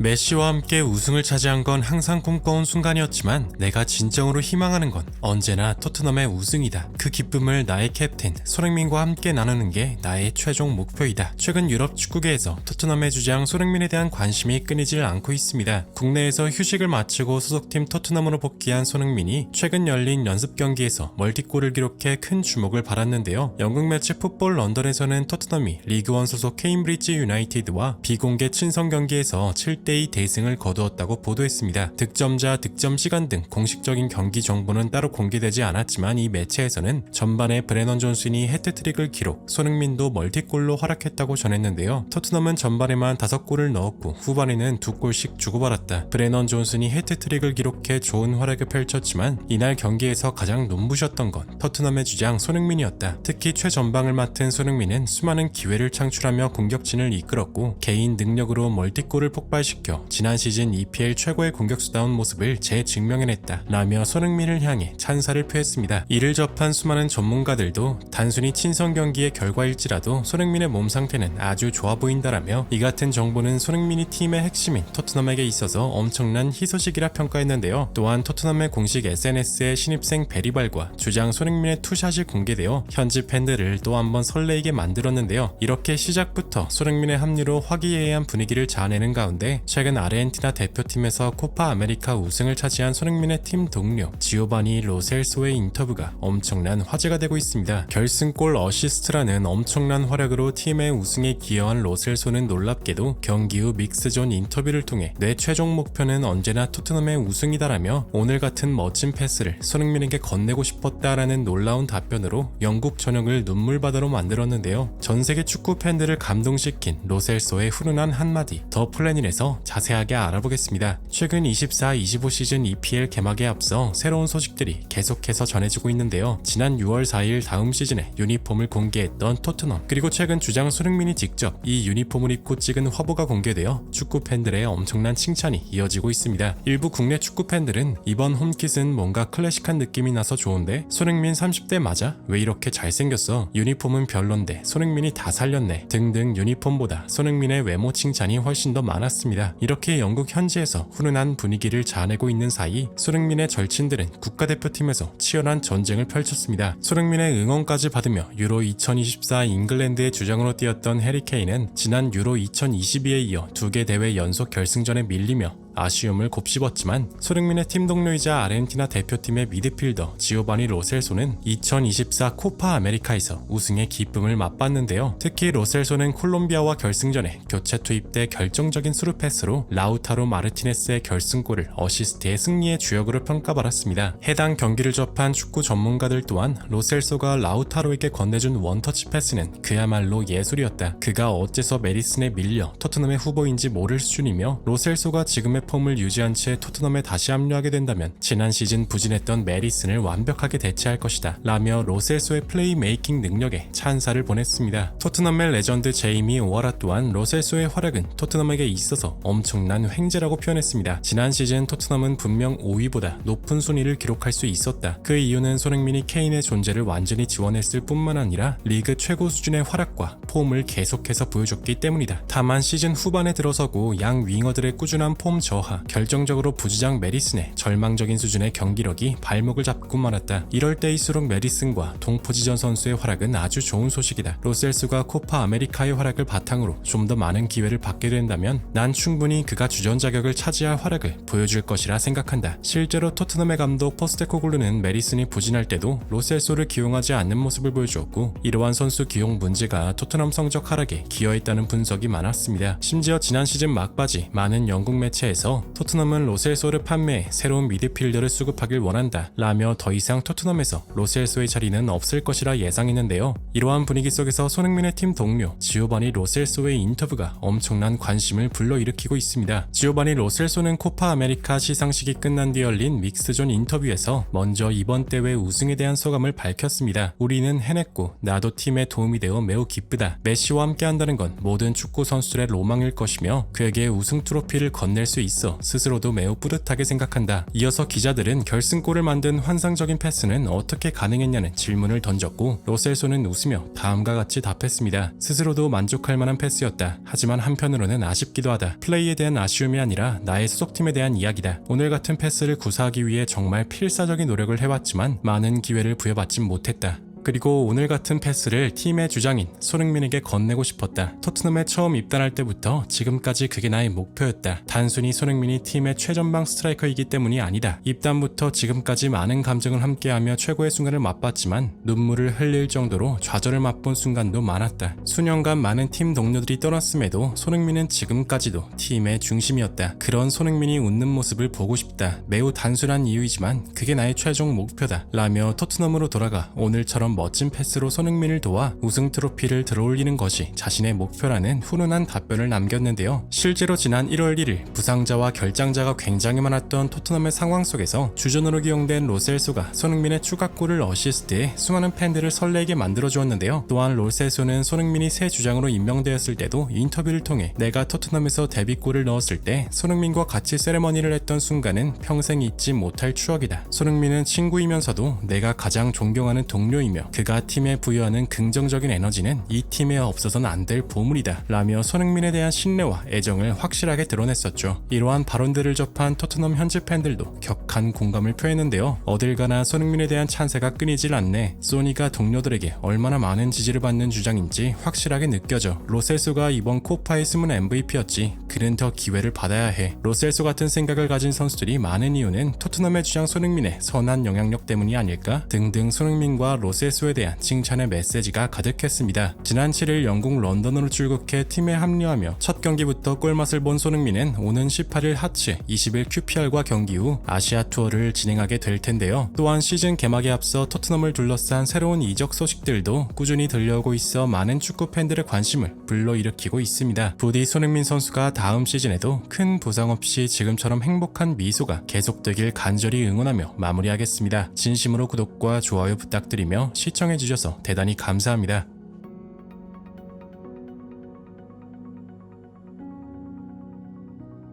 메시와 함께 우승을 차지한 건 항상 꿈꿔온 순간이었지만 내가 진정으로 희망하는 건 언제나 토트넘의 우승이다. 그 기쁨을 나의 캡틴 손흥민과 함께 나누는 게 나의 최종 목표이다. 최근 유럽 축구계에서 토트넘의 주장 손흥민에 대한 관심이 끊이질 않고 있습니다. 국내에서 휴식을 마치고 소속팀 토트넘으로 복귀한 손흥민이 최근 열린 연습 경기에서 멀티골을 기록해 큰 주목을 받았는데요. 영국 매체 풋볼 런던에서는 토트넘이 리그1 소속 케임브리지 유나이티드와 비공개 친선 경기에서 7대2 대승을 거두었다고 보도했습니다. 득점자, 득점 시간 등 공식적인 경기 정보는 따로 공개되지 않았지만 이 매체에서는 전반에 브레넌 존슨이 해트트릭을 기록, 손흥민도 멀티골로 활약했다고 전했는데요. 토트넘은 전반에만 5골을 넣었고 후반에는 2골씩 주고받았다. 브레넌 존슨이 해트트릭을 기록해 좋은 활약을 펼쳤지만 이날 경기에서 가장 눈부셨던 건 토트넘의 주장 손흥민이었다. 특히 최전방을 맡은 손흥민은 수많은 기회를 창출하며 공격진을 이끌었고 개인 능력으로 멀티골을 폭발시켜 지난 시즌 EPL 최고의 공격수다운 모습을 재증명해냈다 라며 손흥민을 향해 찬사를 표했습니다. 이를 접한 수많은 전문가들도 단순히 친선 경기의 결과일지라도 손흥민의 몸 상태는 아주 좋아 보인다라며 이 같은 정보는 손흥민이 팀의 핵심인 토트넘에게 있어서 엄청난 희소식이라 평가했는데요. 또한 토트넘의 공식 SNS에 신입생 베리발과 주장 손흥민의 투샷이 공개되어 현지 팬들을 또 한 번 설레이게 만들었는데요. 이렇게 시작부터 손흥민의 합류로 화기애애한 분위기를 자아내는 가운데 최근 아르헨티나 대표팀에서 코파 아메리카 우승을 차지한 손흥민의 팀 동료 지오바니 로셀소의 인터뷰가 엄청난 화제가 되고 있습니다. 결승골 어시스트라는 엄청난 활약으로 팀의 우승에 기여한 로셀소는 놀랍게도 경기 후 믹스존 인터뷰를 통해 내 최종 목표는 언제나 토트넘의 우승이다라며 오늘 같은 멋진 패스를 손흥민에게 건네고 싶었다라는 놀라운 답변으로 영국 전역을 눈물바다로 만들었는데요. 전세계 축구 팬들을 감동시킨 로셀소의 훈훈한 한마디, 더 플래닛에서 자세하게 알아보겠습니다. 최근 24-25 시즌 EPL 개막에 앞서 새로운 소식들이 계속해서 전해지고 있는데요. 지난 6월 4일 다음 시즌에 유니폼을 공개했던 토트넘, 그리고 최근 주장 손흥민이 직접 이 유니폼을 입고 찍은 화보가 공개되어 축구 팬들의 엄청난 칭찬이 이어지고 있습니다. 일부 국내 축구 팬들은 이번 홈킷은 뭔가 클래식한 느낌이 나서 좋은데 손흥민 30대 맞아? 왜 이렇게 잘생겼어? 유니폼은 별론데 손흥민이 다 살렸네 등등 유니폼보다 손흥민의 외모 칭찬이 훨씬 더 많았습니다. 이렇게 영국 현지에서 훈훈한 분위기를 자아내고 있는 사이 손흥민의 절친들은 국가대표팀에서 치열한 전쟁을 펼쳤습니다. 손흥민의 응원까지 받으며 유로 2024 잉글랜드의 주장으로 뛰었던 해리 케인은 지난 유로 2022에 이어 2개 대회 연속 결승전에 밀리며 아쉬움을 곱씹었지만 손흥민의 팀 동료이자 아르헨티나 대표팀의 미드필더 지오바니 로셀소는 2024 코파 아메리카에서 우승의 기쁨을 맛봤는데요. 특히 로셀소는 콜롬비아와 결승전에 교체 투입돼 결정적인 스루 패스로 라우타로 마르티네스의 결승골을 어시스트의 승리의 주역으로 평가받았습니다. 해당 경기를 접한 축구 전문가들 또한 로셀소가 라우타로에게 건네준 원터치 패스는 그야말로 예술이었다. 그가 어째서 메디슨에 밀려 토트넘의 후보인지 모를 수준이며 로셀소가 지금의 폼을 유지한 채 토트넘에 다시 합류하게 된다면 지난 시즌 부진했던 메디슨을 완벽하게 대체할 것이다 라며 로셀소의 플레이메이킹 능력에 찬사를 보냈습니다. 토트넘의 레전드 제이미 오하라 또한 로셀소의 활약은 토트넘에게 있어서 엄청난 횡재라고 표현했습니다. 지난 시즌 토트넘은 분명 5위보다 높은 순위를 기록할 수 있었다. 그 이유는 손흥민이 케인의 존재를 완전히 지원했을 뿐만 아니라 리그 최고 수준의 활약과 폼을 계속해서 보여줬기 때문이다. 다만 시즌 후반에 들어서고 양 윙어들의 꾸준한 폼 저하, 결정적으로 부주장 메디슨의 절망적인 수준의 경기력이 발목을 잡고 말았다. 이럴 때일수록 메디슨과 동포지전 선수의 활약은 아주 좋은 소식이다. 로셀스가 코파 아메리카의 활약을 바탕으로 좀 더 많은 기회를 받게 된다면 난 충분히 그가 주전 자격을 차지할 활약을 보여줄 것이라 생각한다. 실제로 토트넘의 감독 포스테코글루는 메디슨이 부진할 때도 로셀소를 기용하지 않는 모습을 보여주었고 이러한 선수 기용 문제가 토트넘 성적 하락에 기여했다는 분석이 많았습니다. 심지어 지난 시즌 막바지 많은 영국 매체에서 토트넘은 로셀소를 판매해 새로운 미드필더를 수급하길 원한다 라며 더 이상 토트넘에서 로셀소의 자리는 없을 것이라 예상했는데요. 이러한 분위기 속에서 손흥민의 팀 동료 지오바니 로셀소의 인터뷰가 엄청난 관심을 불러일으키고 있습니다. 지오바니 로셀소는 코파 아메리카 시상식이 끝난 뒤 열린 믹스존 인터뷰에서 먼저 이번 대회 우승에 대한 소감을 밝혔습니다. 우리는 해냈고 나도 팀에 도움이 되어 매우 기쁘다. 메시와 함께 한다는 건 모든 축구 선수들의 로망일 것이며 그에게 우승 트로피를 건넬 수 있을 있어 스스로도 매우 뿌듯하게 생각한다. 이어서 기자들은 결승골을 만든 환상적인 패스는 어떻게 가능했냐는 질문을 던졌고 로셀소는 웃으며 다음과 같이 답했습니다. 스스로도 만족할 만한 패스였다. 하지만 한편으로는 아쉽기도 하다. 플레이에 대한 아쉬움이 아니라 나의 소속팀에 대한 이야기다. 오늘 같은 패스를 구사하기 위해 정말 필사적인 노력을 해왔지만 많은 기회를 부여받지 못했다. 그리고 오늘 같은 패스를 팀의 주장인 손흥민에게 건네고 싶었다. 토트넘에 처음 입단할 때부터 지금까지 그게 나의 목표였다. 단순히 손흥민이 팀의 최전방 스트라이커이기 때문이 아니다. 입단부터 지금까지 많은 감정을 함께하며 최고의 순간을 맛봤지만 눈물을 흘릴 정도로 좌절을 맛본 순간도 많았다. 수년간 많은 팀 동료들이 떠났음에도 손흥민은 지금까지도 팀의 중심이었다. 그런 손흥민이 웃는 모습을 보고 싶다. 매우 단순한 이유이지만 그게 나의 최종 목표다. 라며 토트넘으로 돌아가 오늘처럼 멋진 패스로 손흥민을 도와 우승 트로피를 들어올리는 것이 자신의 목표라는 훈훈한 답변을 남겼는데요. 실제로 지난 1월 1일 부상자와 결장자가 굉장히 많았던 토트넘의 상황 속에서 주전으로 기용된 로셀소가 손흥민의 추가골을 어시스트해 수많은 팬들을 설레게 만들어주었는데요. 또한 로셀소는 손흥민이 새 주장으로 임명되었을 때도 인터뷰를 통해 내가 토트넘에서 데뷔골을 넣었을 때 손흥민과 같이 세레머니를 했던 순간은 평생 잊지 못할 추억이다. 손흥민은 친구이면서도 내가 가장 존경하는 동료이며 그가 팀에 부여하는 긍정적인 에너지는 이 팀에 없어서는 안 될 보물이다 라며 손흥민에 대한 신뢰와 애정을 확실하게 드러냈었죠. 이러한 발언들을 접한 토트넘 현지 팬들도 격한 공감을 표했는데요. 어딜 가나 손흥민에 대한 찬사가 끊이질 않네. 소니가 동료들에게 얼마나 많은 지지를 받는 주장인지 확실하게 느껴져. 로셀소가 이번 코파의 숨은 MVP였지. 그는 더 기회를 받아야 해. 로셀소 같은 생각을 가진 선수들이 많은 이유는 토트넘의 주장 손흥민의 선한 영향력 때문이 아닐까 등등 손흥민과 로셀소에 대한 칭찬의 메시지가 가득했습니다. 지난 7일 영국 런던으로 출국해 팀에 합류하며 첫 경기부터 꿀맛을 본 손흥민은 오는 18일 하츠, 20일 QPR과 경기 후 아시아 투어를 진행하게 될 텐데요. 또한 시즌 개막에 앞서 토트넘을 둘러싼 새로운 이적 소식들도 꾸준히 들려오고 있어 많은 축구 팬들의 관심을 불러일으키고 있습니다. 부디 손흥민 선수가 다음 시즌에도 큰 부상 없이 지금처럼 행복한 미소가 계속되길 간절히 응원하며 마무리하겠습니다. 진심으로 구독과 좋아요 부탁드리며 시청해주셔서 대단히 감사합니다.